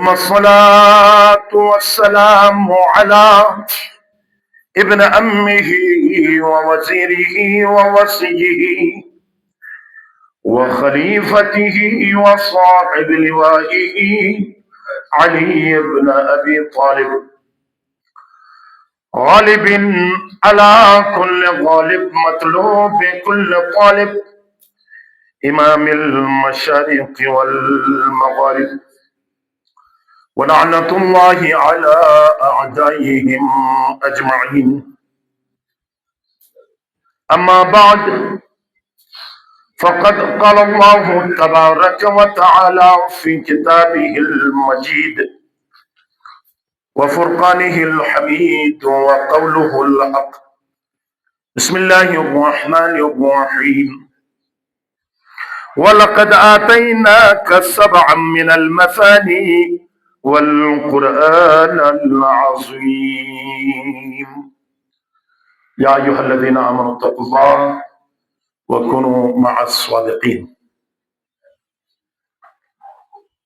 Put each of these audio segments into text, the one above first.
الصلاة والسلام على ابن أمه ووزيره ووصيه وخليفته وصاحب لوائه علي بن أبي طالب، غالب على كل غالب، مطلوب كل طالب، إمام المشارق والمغارب، ولعنة الله على أعدائهم أجمعين. أما بعد، فقد قال الله تبارك وتعالى في كتابه المجيد وفرقانه الحميد وقوله الحق: بسم الله الرحمن الرحيم: وَلَقَدْ آتَيْنَاكَ سَبْعًا مِنَ الْمَثَانِي وَالْقُرْآنَ الْعَظِيمِ. يا أيها الذين آمنوا اتقوا الله وكونوا مع الصادقين.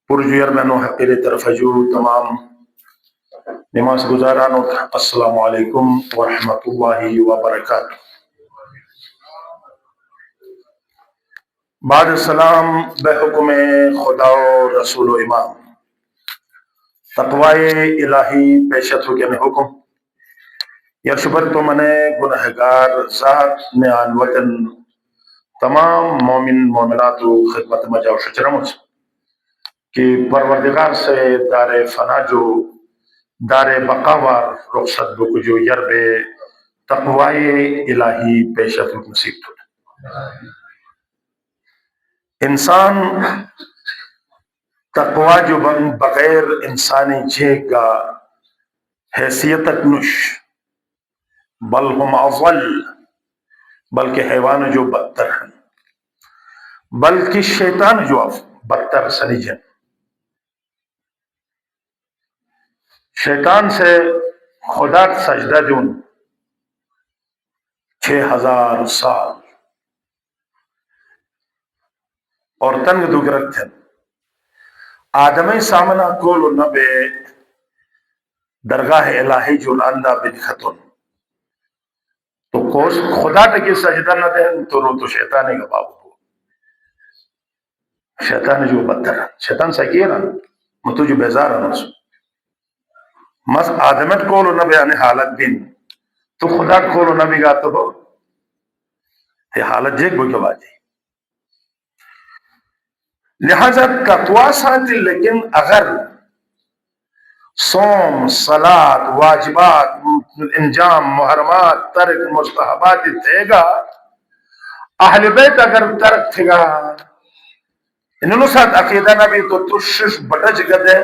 پرجویر بہنوں حقیر طرف حضور تمام نماز گزارانوں السلام علیکم ورحمۃ اللہ وبرکاتہ. بعد السلام بحکم خدا و رسول و امام تقوی الہی پیشت ہو کے حکم یا شبر تو منے گنہگار ذات نیان وطن تمام مومن مومنات و خدمت مجاو شچرمت کہ پروردگار سے دار فنا جو دار بقاوار رخصت بکو جو یرب تقوی الہی پیشت نصیب تو. انسان تقوی جو بغیر انسانی جے گا حیثیتت نش بل ہم اضل، بلکہ حیوان جو بدتر ہیں، بلکہ شیطان جو بدتر سنیجن. شیطان سے خدا سجدہ جون 6000 سال اور تنگ دوگرت تھے آدمی سامنا کولو نبے درگاہ الہی جو لاندہ بن خطن تو خدا تکی سجدہ نہ دیں تو رو تو شیطانی کا بابو ہو. شیطان جو بدتر ہے، شیطان سکیے نا متو جو بیزار ہے نسو مس آدمت کولو نبے آنے حالت دن تو خدا کولو نبی گا تو ہو یہ حالت جیک بھو کے باجی. لہذا تقوی ساتھی، لیکن اگر صوم، صلاة، واجبات، انجام، محرمات، ترک مستحبات تھے گا، اہل بیت اگر ترک تھے گا انہوں ساتھ عقیدہ نبی تو تشش بٹج گدے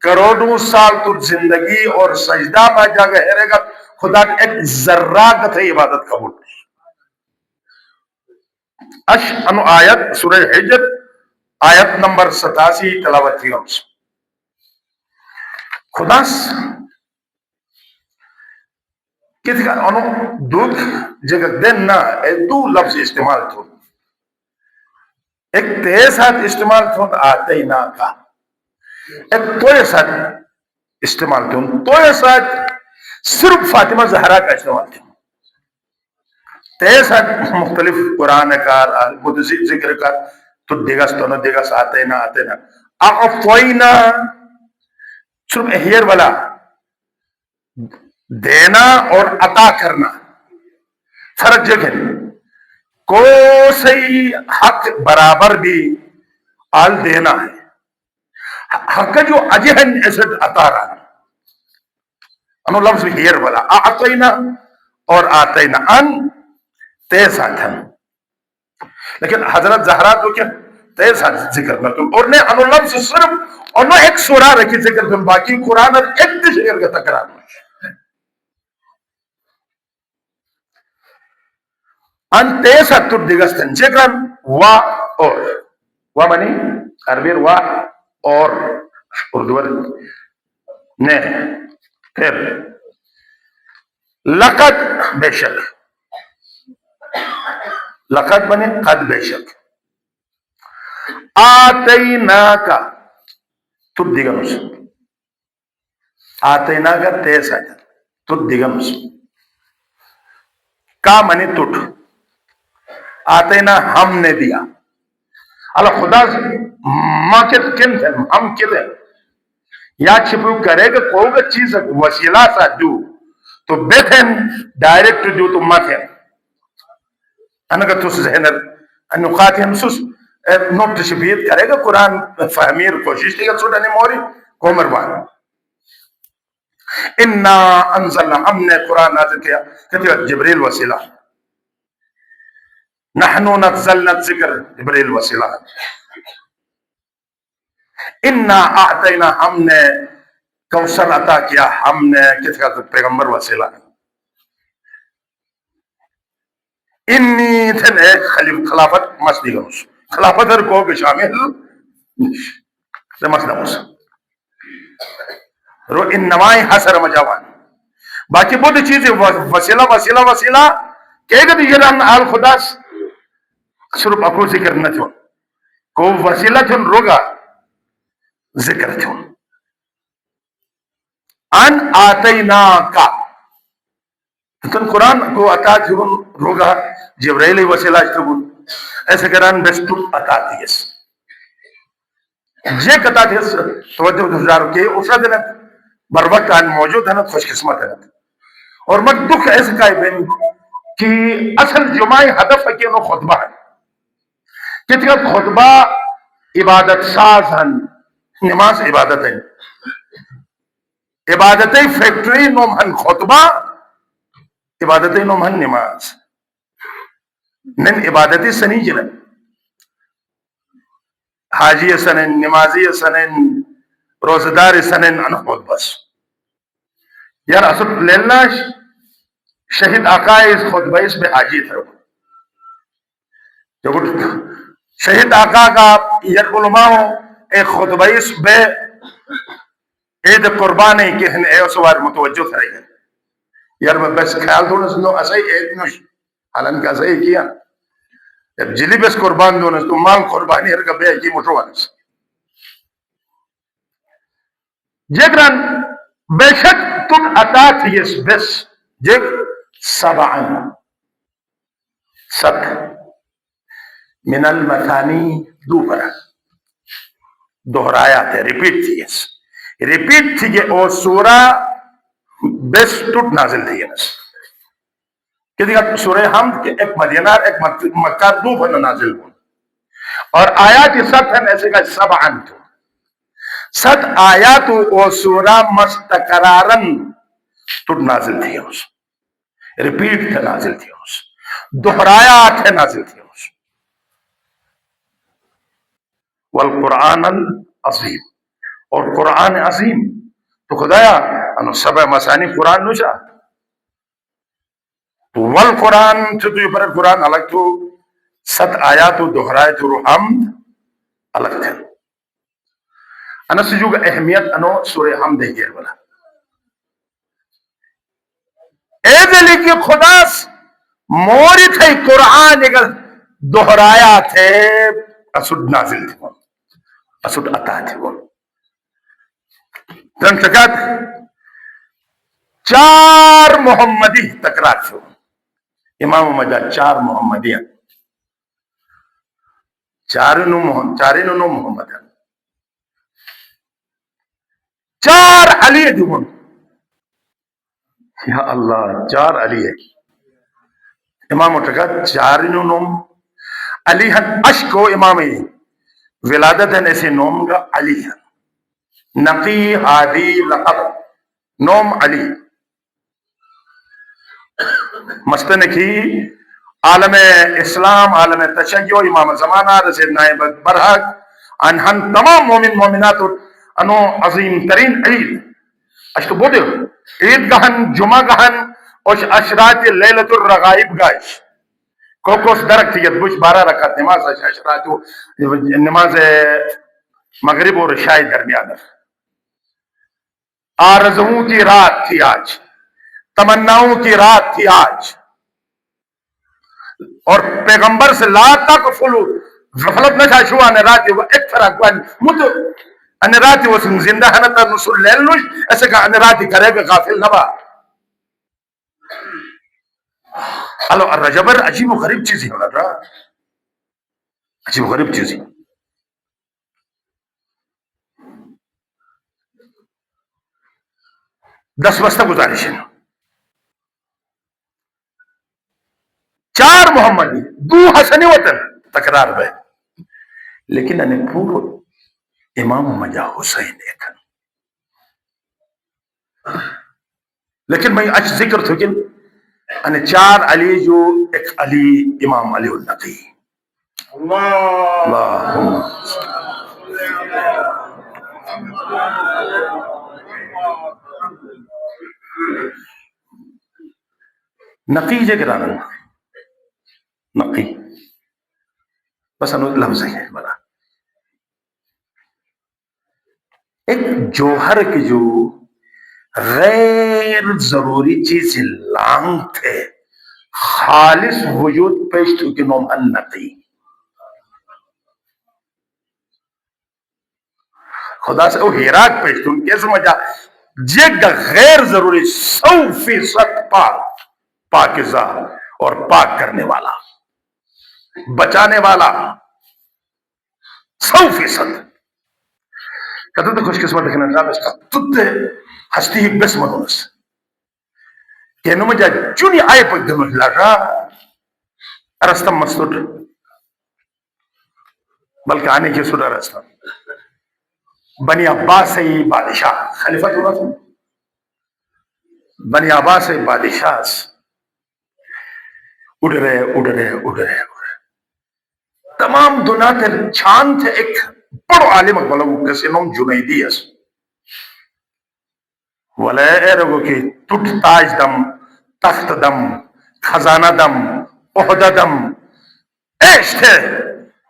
کروڑوں سال تو زندگی اور سجدہ میں جاگہ ہرے گا خدا ایک ذرہ گتھے عبادت قبول. انو آیت سورہ حجر آیت نمبر 87 تلاوت کی ہم سے خدا کسی کا انو دودھ جگہ دن نہ دو لفظ استعمال تھو، ایک تیز ہاتھ استعمال تھو آتے ہی نہ کا، ایک توئے ساتھ استعمال تھو. توئے ساتھ صرف فاطمہ زہرا کا استعمال تھو. تیز ہاتھ مختلف قرآن کار مدزی ذکر کار تو دیگاس تو نہ دیگاس آتے نہ آتے نہ اعطینا صرف احیر والا دینا اور عطا کرنا فرق جگہ کو صحیح حق برابر بھی آل دینا ہے، حق جو اجہن ایسے عطا رہا انو لفظ احیر والا اعطینا اور آتینا ان تیز ہاتھ ہیں. لیکن حضرت زہرا تو کیا تیز ہاتھ ذکر نہ تم اور نے انو لفظ صرف انو ایک سورہ رکھی ذکر تم باقی قرآن اور ایک دی ذکر کا تکرار میں ان تیز ہاتھ تو دیگستن ذکر وا اور وا منی عربیر وا اور اردور نے پھر لقد بے شک، لقد بنے قد بے شک، آتیناکا تو دیگر نسل آتینا کا تیس آجات تو دیگم سو کا منی ٹوٹ آتینا ہم نے دیا اللہ خدا ماں کے کن تھے ہم کدے یا چھپو کرے گا کوئی گا چیز وسیلہ سا دو تو بیتھن ڈائریکٹ دو تو مت ہے انگا تو ذہنر نقاط ہم سوس نوٹ تشبیت کرے گا قرآن فہمیر کوشش کی گا چھوٹا نہیں موری کومر بان انا انزلنا ہم نے قرآن نازل کیا کہتے ہیں جبریل وسیلہ نحنو نزلنا ذکر جبریل وسیلہ انا اعطینا ہم نے کوثر عطا کیا ہم نے کس کا پیغمبر وسیلہ انی تھن ایک خلافت مسئلہ گنس خلافت ہر کو بھی شامل سے مسئلہ موسیٰ رو انمائی حسر مجاوان باقی بہت چیزیں وسیلہ وسیلہ وسیلہ کہے گا بھی یہ آل خدا صرف اکو ذکر نہ چھو کو وسیلہ چھن روگا ذکر چھن ان آتینا کا تن قرآن کو عطا چھن روگا جبریلی وسیلہ چھن ایسے کران بستر عطا دیس جے کتا دیس توجہ دجارو کہ اسرا دنت بر وقت آن موجود ہے نا خوش قسمت ہے اور مت دکھ ایسے کا بین کہ اصل جمعی ہدف ہے کہ انہوں خطبہ ہے کتنا خطبہ عبادت ساز ہیں نماز عبادت ہے عبادتیں فیکٹری نوم ہن خطبہ عبادتیں نوم ہن نماز نن عبادتی سنی جنن حاجی سنن نمازی سنن روزدار سنن ان خود بس یار اصل لیلنا شہید آقائز خطبہ اس بے حاجی تھرو جو شہید آقا کا یہ علماء ایک خطبہ اس بے عید قربانی کے ہن اے سوار متوجہ تھرے گا یار میں بس خیال دونوں سنو اسائی عید نوش حالان کا صحیح کیا جب جلی بس قربان دونوں تو مال قربانی ہر کا بے کی مٹروانس جگران بے شک تم عطا تھیس بس جگ سبعن ست من المثانی دو پر دہرایا تھے ریپیٹ تھیس ریپیٹ تھی کہ او سورہ بس ٹوٹ نازل تھی نس کہ دیکھا سورہ حمد کے ایک مدینہ ایک مکہ دو پر نازل ہوں اور آیات ست ہیں ایسے کا سبعن تو ست آیات او سورہ مستقرارن تو نازل تھی اس ریپیٹ تھے نازل تھی اس دہرایا تھے نازل تھی اس والقرآن العظیم اور قرآن عظیم تو خدایا انو سبع مسانی قرآن نوشا والقرآن تو یہ پر قرآن الگ تو ست آیات دہرائے تو حمد الگ تھے انا سجو کا اہمیت انو سورہ حمد ہے گیر بلا اے دلی کی خداس موری تھے قرآن اگر دہرایا تھے اسد نازل تھے اسد عطا تھے تنتقات چار محمدی تکرار تھے امام مجد چار محمدیاں چارینو محمد چار علی جمن یا اللہ چار علی ہے امام اٹھگا چار نوم علی ہن اشکو امامی ولادت ہے ایسے نوم کا علی ہن نقی ہادی لقب نوم علی مستن کی عالم اسلام عالم تشیع امام زمانہ رسید نائب برحق انہن تمام مومن مومنات انو عظیم ترین عید اشکو بودے عید گہن جمعہ گہن اوش اشرات لیلت الرغائب گائش کوکوس درک تھی بوش 12 رکعت نماز اشرات نماز مغرب اور عشاء درمیان آرزووں کی رات تھی آج تمناؤں کی رات تھی آج اور پیغمبر سے لا تک فلو غفلت نشا شوانے رات وہ ایک طرح کوئی مجھے ان راتي وسن زندہ ہنتا نسل لیلنوش ایسے کہ ان راتي کرے گا غافل نبا. الو الرجبر عجیب و غریب چیزی ہونا رہا، عجیب و غریب چیزی. دس بستہ گزارش ہے، 4 محمدی 2 حسنی وطن تکرار بے، لیکن انہیں پورو امام مجا حسین ایک. لیکن میں اچھ ذکر تھو کہ انہیں 4 علی جو ایک علی امام علی النقی. اللہم نقی جے گرانا نقی بس انہوں لفظ ہے بنا ایک جوہر کی جو غیر ضروری چیز لانگ تھے خالص وجود پیش تو کہ نوم النقی. خدا سے وہ ہیراک پیش تو کیسے مجھا جگ غیر ضروری 100% پاکیزہ اور پاک کرنے والا بچانے والا 100%. کہتے تو خوش قسمت دیکھنا جاب اس کا تُت ہستی ہی بس منونس کہ انہوں مجھا چونی آئے پک دنوں لگا رستم مستر بلکہ آنے کی سڑا رستم بنی عباس سے ہی بادشاہ خلیفہ تو رہا بنی عباس سے بادشاہ اڑ رہے تمام دنیا تر چھان تھے ایک بڑو عالم اکبر کسی نوم جنیدی اس ولے ایرگو کی ٹوٹ تاج دم تخت دم خزانہ دم عہدہ دم ایش تھے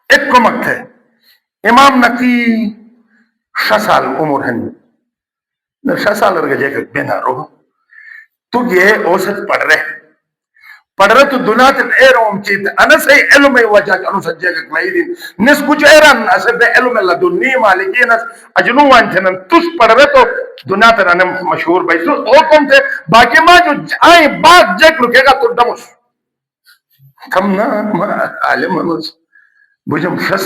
ایک کمک تھے. امام نقی 6 سال عمر ہیں 6 سال ارگا جے کہ بینا رو تو یہ اوسط پڑھ رہے تو دنیا تن ایروم چیت انسے علم وجہ انو سجے کا کلائی دین نس کچھ ایران اسے بے علم اللہ دنی مالکین اجنوان تھنن تس پڑھ رہے تو دنیا تن انم مشہور بھائی تو او کم تھے باقی ماں جو آئیں باق جیک رکے گا تو دمس کم نا عالم انس بجھم 6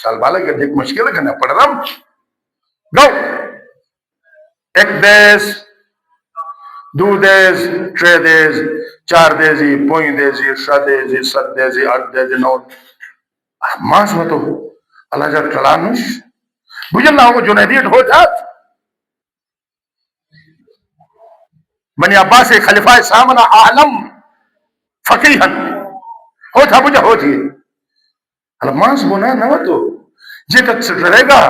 سال بالا کہ دیکھ مشکل ہے کہ پڑھ رہا ہوں گو 1 دیس 2 دیس 3 دیس 4 دیزی 5 دیزی 6 دیزی 7 دیزی 8 دیزی 9 ماس ہو تو اللہ جا چلانش بجھل نہ ہو جنیدیت ہو جات بنی عباس خلیفہ سامنا عالم فقیہن ہو تھا بجھا ہو تھی اللہ ماس بنا نہ ہو تو جے تک سے رہے گا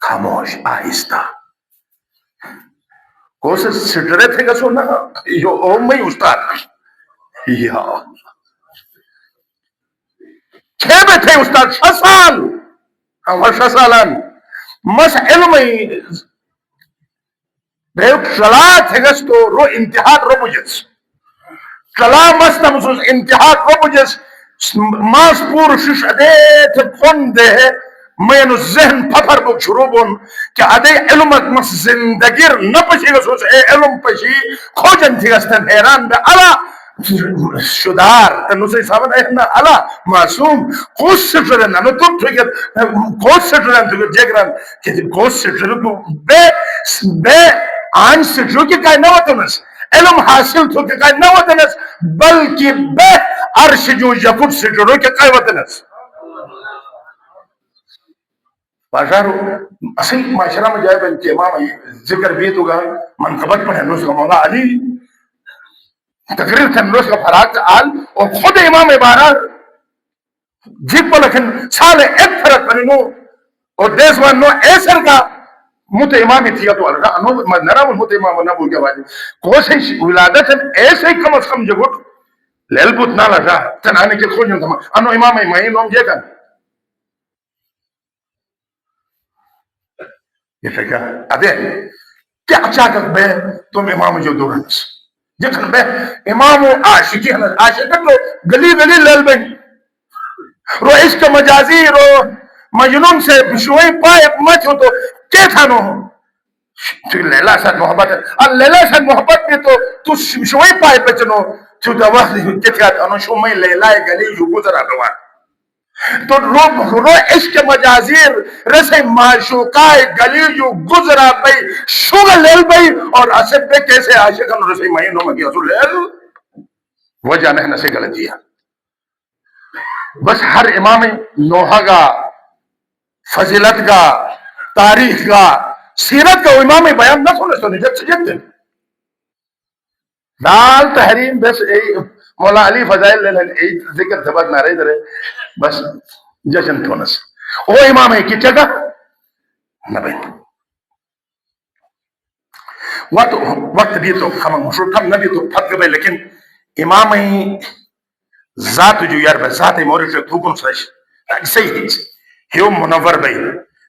خاموش آہستہ کوسے سٹرے تھے گا سونا یہ اوم میں استاد یا 6 میں تھے استاد 6 سال ہم 6 سالان مس علم بیوک چلا تھے گا تو رو انتہا رو بجس چلا مست مسوس انتہا رو بجس ماس پور شش ادیت کن دے میں نو ذہن پھپر بک شروع بون کہ ادے علمت مس زندگیر نہ پشی گا سوچ اے علم پشی کھوجن تھی گستن حیران بے علا شدار تنو سے سامن احنا علا معصوم کوس سٹرن نو تم ٹھیکت کوس سٹرن تو جگران کہ کوس سٹرن تو بے آن سٹرن کی کئی نواتنس علم حاصل تو کہ کئی نواتنس بلکہ بے عرش جو یکب سٹرن کی کئی وطنس باشارو اصل معاشرہ میں جائے بلکہ امام ذکر بیت ہوگا منقبت پر ہنوس کا مولا علی تقریر تنوس کا فراق آل اور خود امام بارار جیب کو لکھن سال ایک فرق پرنو اور دیس وانو ایسر کا مت امامی تھی تو انو نرام مت امام نبو کے واجب کوشش ولادت ایسے ہی کم از کم جگوٹ لیلبوت نالا جا تنانے کے خوجن تھا انو امام مہین نوم جے کن یہ فکر ادے کیا چاکت بے تم امام جو دورنس جکن بے امام عاشقی عاشقت لو گلی لیل بین رو عشق مجازی رو مجنون سے بشوئی پائے مت ہو تو کیا تھا نو تو لیلا ساتھ محبت ہے اور لیلا ساتھ محبت میں تو شوئی پائے بچنو تو دوا کیا تھا انو شو میں لیلا گلی جو گزرا دوان تو رو عشق مجازیر رسے معشوقائے گلی جو گزرا بھئی شوگا لیل بھئی اور عصب پہ کیسے عاشقن رسے مہینوں میں کیا تو لیل وجہ محنہ سے غلطی ہے بس ہر امام نوحہ کا فضیلت کا تاریخ کا سیرت کا امام بیان نہ سنے سنے جب سے جب دن دال تحریم بس مولا علی فضائل لے لیں ذکر ثبت نہ رہی درے بس جشن تھونس وہ امام ہے کی جگہ نہ بین وقت بھی تو ہم مشروع تھا نبی تو پھت گئے لیکن امام ہی ذات جو یار بھائی ذات موری سے تھوکن سرش صحیح ہے ہیو منور بھائی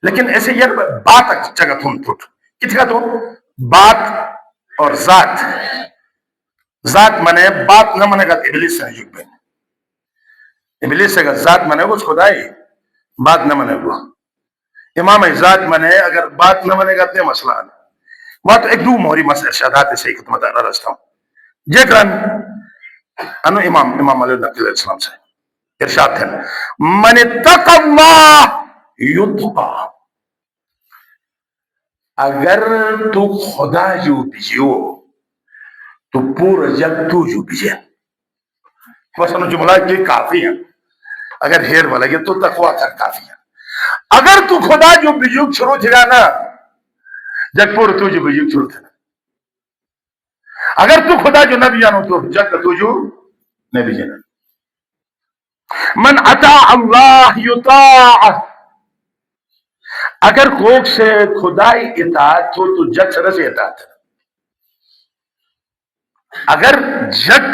لیکن ایسے یار بات جگہ تھون پھٹ کتنا تو بات اور ذات ذات منے بات نہ منے گا ابلیس سے جھک بین ابلیس سے ذات منے گا اس خدای بات نہ منے گا امام ذات منے اگر بات نہ منے گا تو مسئلہ ہے بات ایک دو موری مسئلہ ارشادات سے خدمت رستا ہوں جیکران انو امام علیہ السلام سے ارشاد تھے من اتق اللہ یتقا اگر تو خدا جو بیجیو تو پورا جگ تو جو بیجے بس انو جملہ کی کافی ہیں اگر ہیر والا یہ تو تقوی کر کافی ہے اگر تو خدا جو بیجو شروع تھی نا جگ پورا تو جو بیجو شروع تھی اگر تو خدا جو نبی جانو تو جگ تو جو نبی جانو من اطاع اللہ یطاع اگر کوک سے خدای اطاعت ہو تو جگ سر سے اطاعت اگر جگ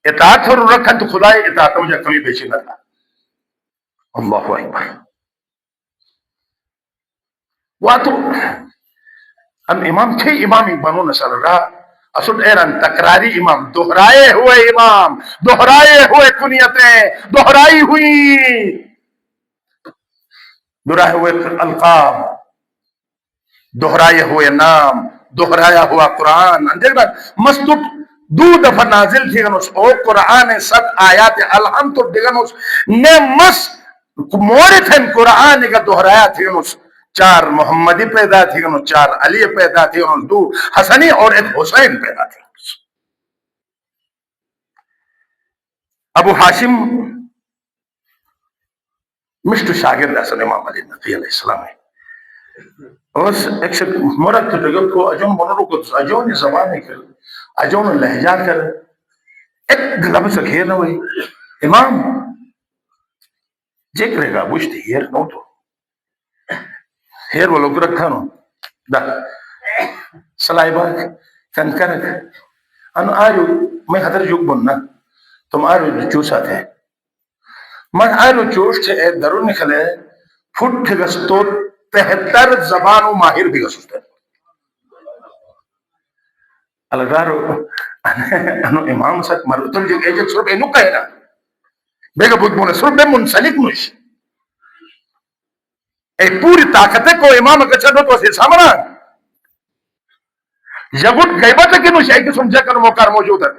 اطاعت ہو رکھا تو خدای اطاعت ہو جگ کمی بیشی نہ تھا اللہ اکبر وہ تو ہم امام تھے امام بنو نسل رہا اصل ایران تکراری امام دہرائے ہوئے کنیتیں دہرائی ہوئے القاب دہرائے ہوئے نام دہرایا ہوا قرآن مستق دو دفعہ نازل تھی گنوس او قرآن ست آیات الحمد تو دیگنوس نے مس مورتھن قرآن کا دہرایا تھی گنوس چار محمدی پیدا تھی گنوس چار علی پیدا تھی گنوس دو حسنی اور ایک حسین پیدا تھی گنوس ابو حاشم مشت شاگرد حسن امام علی نبی علیہ السلام ہے اس ایک سے مرد تو دیگر کو اجون منورو کو اجون زبان کر اجون لہجہ کر ایک لفظ گھیر نہ ہوئی امام جے کرے گا بوشتی ہیر نو تو ہیر وہ لوگ رکھا نو دا سلائی باگ کنکرک انو آجو میں حضر جوگ بننا تم آجو چوسا تھے من آجو چوش چھے ایک درون نکلے پھٹ گستو 73 زبان و ماہر بھی گسوستے الگارو انو امام ساتھ مرتل جگ ایجک سرب اینو کہے نا بیگا بود بونے سرب منسلک نوش ایک پوری طاقتے کو امام کچھا دو تو اسے سامنا یگوٹ غیبت کی نوش ایک سمجھا کر موقع موجود ہے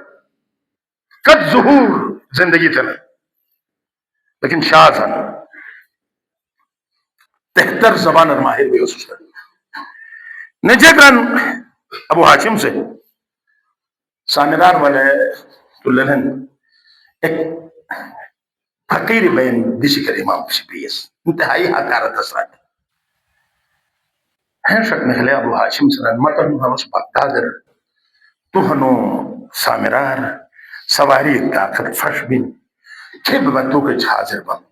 قد ظہور زندگی تھے لیکن شاہ تھا 73 زبان اور ماہر بھی گسوستے نجے کرن ابو حاشم سے سامدار والے تو لنن ایک فقیر بین دیشی کر امام شبیس انتہائی حقارت اثرات ہیں شک نکلے ابو حاشم سنن مطلب ہنوس بغدادر تو ہنو سامرار سواری طاقت فرش بین چھب بطو کے حاضر بن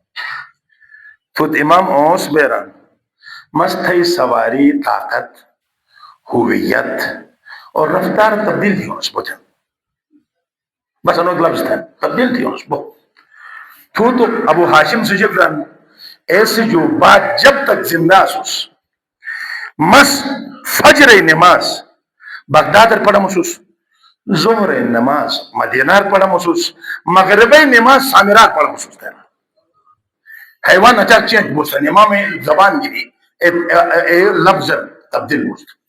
تو امام اوس بیران مستہی سواری طاقت ہویت اور رفتار تبدیل تھی انس بوجھن بس انہوں لفظ تھا تبدیل تھی انس بو تو ابو حاشم سے جبران ایسے جو بات جب تک زندہ سوس مس فجر نماز بغدادر پڑھا مسوس ظہر نماز مدینار پڑھا مسوس مغربی نماز سامرار پڑھا مسوس تھا حیوان اچھا چینج بوسن امام زبان گیری لفظ تبدیل بوسن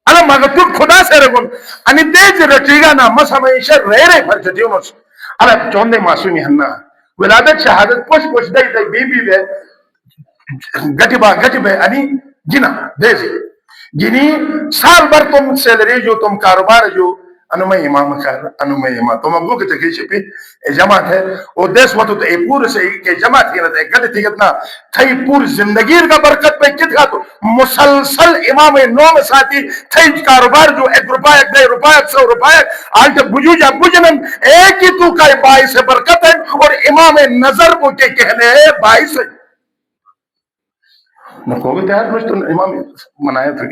انا مغتور خدا سے رگون انی دیج رٹیگا نا مس ہمیشہ رہے فرچتیونس انا چوندے معصومی ہننا ولادت شہادت پوش پوش دائی دائی بی بی بے گٹی بے انی جنا دیزی جنی سال بر تم سیلری جو تم کاروبار جو انو میں امام کر انو میں امام تم ابو کی تکیشی پی جماعت ہے او دیس وقت تو اے پور سے کہ جماعت ہی رہتا ہے گڑ تھی کتنا تھئی پور زندگی کا برکت پہ کت گا تو مسلسل امام نوم ساتھی تھئی کاروبار جو 1 روپیہ 2 روپیہ 100 روپیہ آج تک بجو جا بجنن ایک ہی تو کا باعث برکت ہے اور امام نظر کو کے کہنے باعث ہے نہ کوئی تیار مجھ تو امام منایا تھا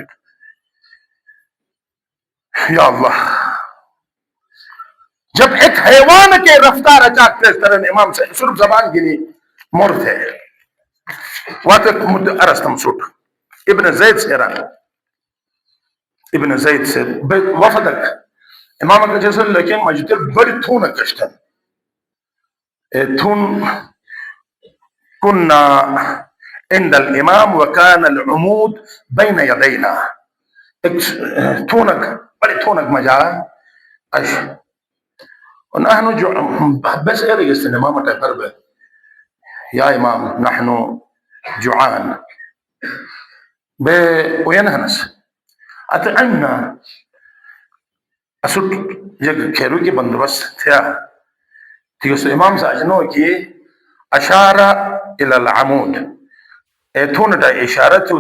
یا اللہ جب ایک حیوان کے رفتار اچاکتے اس طرح امام سے صرف زبان گری مرد ہے وقت ارستم سوٹ ابن زید سے رہا ابن زید سے وفدک امام کا جیسا لیکن مجھتے بڑی تھون کشتن تھون کننا عند الامام وکان العمود بین یدینا ایک تھونک بڑی تھونک مجا اش ونحن بس ايه يستنى ماما تقرب يا امام نحن جوعان وينهنس اطعمنا اسد جب کھیلوں کی بندوبست تھا تیس امام ساجنو کی اشارہ الى العمود تون دا اشارت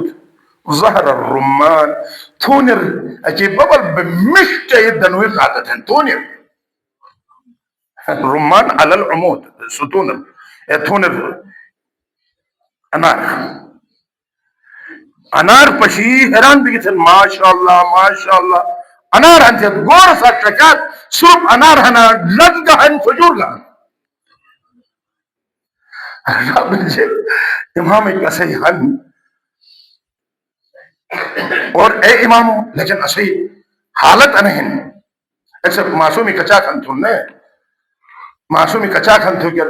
ظهر الرمان تونر اکی ببل بمشت يدنوي قادتن تونر رمان على العمود ستون انار پشی حیران بھی کتن ماشاءاللہ انار ہنتے گور سا چکات صرف انار ہنا لگا ہن فجور گا رب جے امام ایک اسی ہن اور اے امام لیکن اسی حالت انہن ایسے معصومی کچا کھنتون نے معصومی کچا کھنتو کہ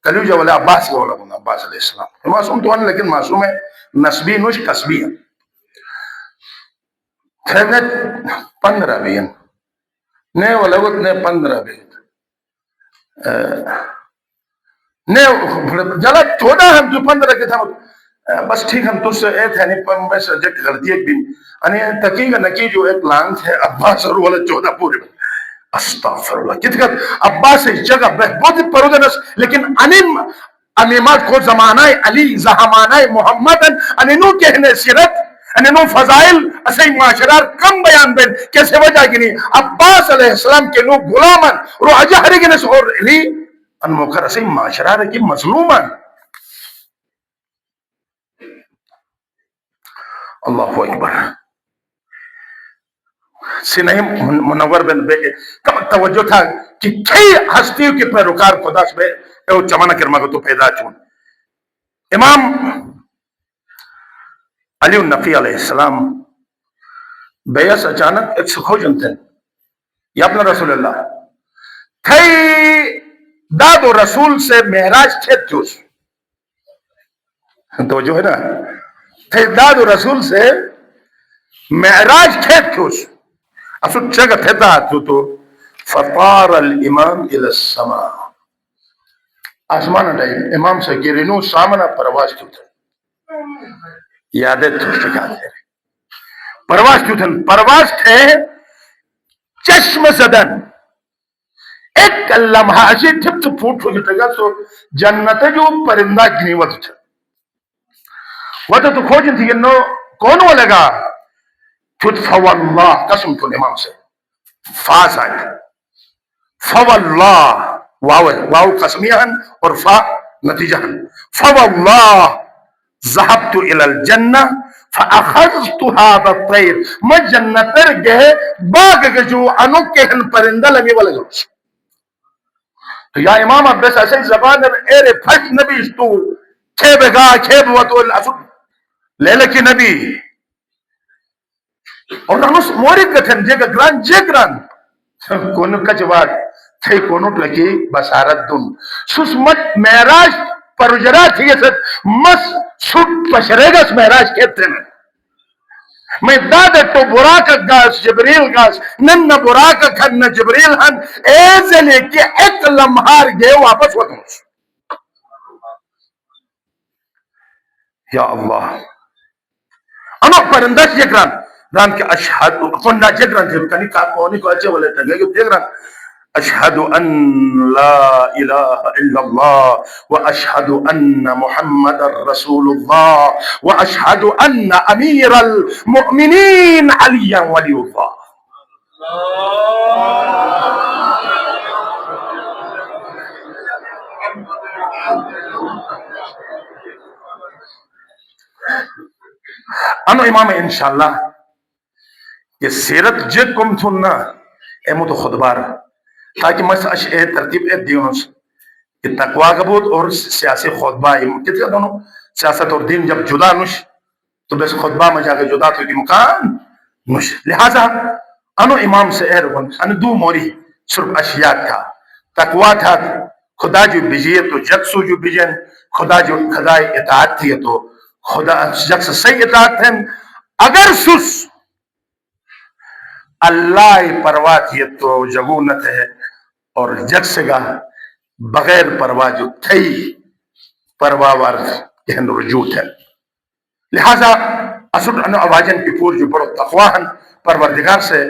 کلیو جو والا عباس کے والا بنا عباس علیہ السلام معصوم تو ان لیکن معصوم ہے نسبی نوش کسبی ہے تھیبت 15 بین نے ولوت نے 15 بین نے جلا 14 ہم جو 15 کے تھا بس ٹھیک ہم تجھ سے اے تھے نہیں بس جیک غلطی ایک بھی انہیں تقیق نکی جو ایک لانت ہے عباس اور والا 14 پورے میں استغفر اللہ کتنا عباس اس جگہ بہت پرودنس لیکن انیمات کو زمانہ علی زہمانہ محمد انینو کہنے سیرت انینو فضائل اسی معاشرار کم بیان بین کیسے وجہ گنی عباس علیہ السلام کے نو غلامن رو اجہری گنس اور لی ان مکر اسی معاشرار کی مظلومن اللہ اکبر سینہ منور بن بے کم توجہ تھا کہ کئی ہستیوں کے پیروکار خدا سے اے چمانہ کرما کو تو پیدا چون امام علی النقی علیہ السلام بیعت اچانک ایک سکھو جنتے ہیں یا اپنا رسول اللہ کئی داد و رسول سے معراج تھیت چوس توجہ ہے نا کئی داد و رسول سے معراج تھیت چوس اصل چگہ پھیدا تو فطار الامام الى السماء آسمان اٹھائی امام سے گرینو سامنا پرواز کیوں تھا یادت تو شکا دے پرواز کیوں تھا پرواز تھے چشم زدن ایک لمحہ اسی ٹھپ تو پھوٹ ہو جاتا گا سو جنت جو پرندہ گنی وقت تھا وقت تو کھوجن تھی کہ کون وہ لگا فواللہ قسم کن امام سے فا سائے فواللہ واو قسمیہ ہن اور فا نتیجہ ہن فواللہ ذہبت الى الجنہ فاخذت هذا الطیر میں جنتر گئے باغ کے جو انوکے ہن پرندہ لگے والا جو تو یا امام عباس ایسے زبان اے پھٹ نبی تو کھے بگا کھے بوتو لیلہ کی نبی اور نحن مورد کتن جے گران کون کا جواب تھے کونوٹ لکی بسارت دن سس مت معراج پرجرات ہی ست مس سٹ پشرگس معراج کہتے ہیں میں دادا تو براک گاس جبریل گاس نن براک کھن جبریل ہن ایزلے کہ ایک لمحار گئے واپس وطنس یا اللہ انو پرندش جگران ران کے اشہد کنڈا جگران تھے کنی کونی کو اچھے والے تھے کہ جگران اشہد ان لا الہ الا اللہ واشہد ان محمد رسول اللہ واشہد ان امیر المؤمنین علی ولی اللہ انو امام انشاءاللہ یہ سیرت جد کم تھونا ایمو تو خودبار تاکہ میں اش اے ترتیب اے دیونس کہ تقوی گبود اور سیاسی خطبہ کتنا دونوں سیاست اور دین جب جدا نش تو بس خطبہ میں جا کے جدا تو کی مکان نش لہذا انو امام سے اے رکن ان دو موری صرف اشیاء تھا تقوی تھا خدا جو بجیے تو جگسو جو بجن خدا جو خدا اطاعت تھی تو خدا جگس صحیح اطاعت تھے اگر سس اللہ پرواہ تھی تو جگونت ہے اور جگ سے گا بغیر پرواہ جو تھی پرواہ وار کہن رجوع ہے لہذا اصل انو آواجن کی پور جو بڑو تقواہن پروردگار سے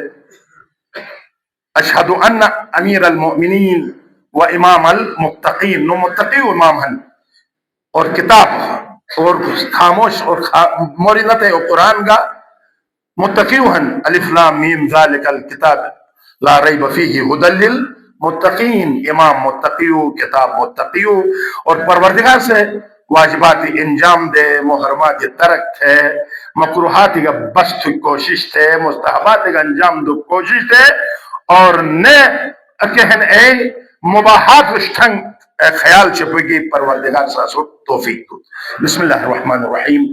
اشہد ان امیر المؤمنین و امام المتقین نو متقی و امام ہن اور کتاب اور خاموش اور مورینت ہے قرآن کا متقیوہن الف لام میم ذالک الکتاب لا ریب فیہ ہدی للمتقین امام متقیو کتاب متقیو اور پروردگار سے واجبات انجام دے محرمات ترک ہے مکروہات کا بست کوشش تھے مستحبات کا انجام دو کوشش تھے اور نے کہن اے مباحات رشتنگ خیال چپگی پروردگار ساسو توفیق دو بسم اللہ الرحمن الرحیم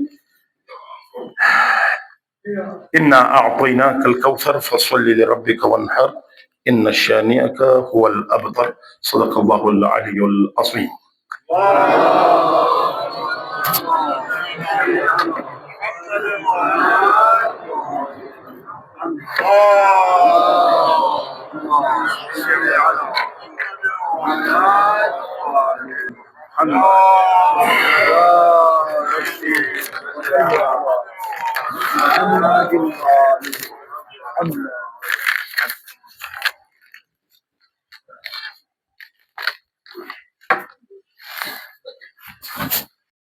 إنا أعطيناك الكوثر فصل لربك وانحر إن شانئك هو الأبتر صدق الله العلي العظيم Allah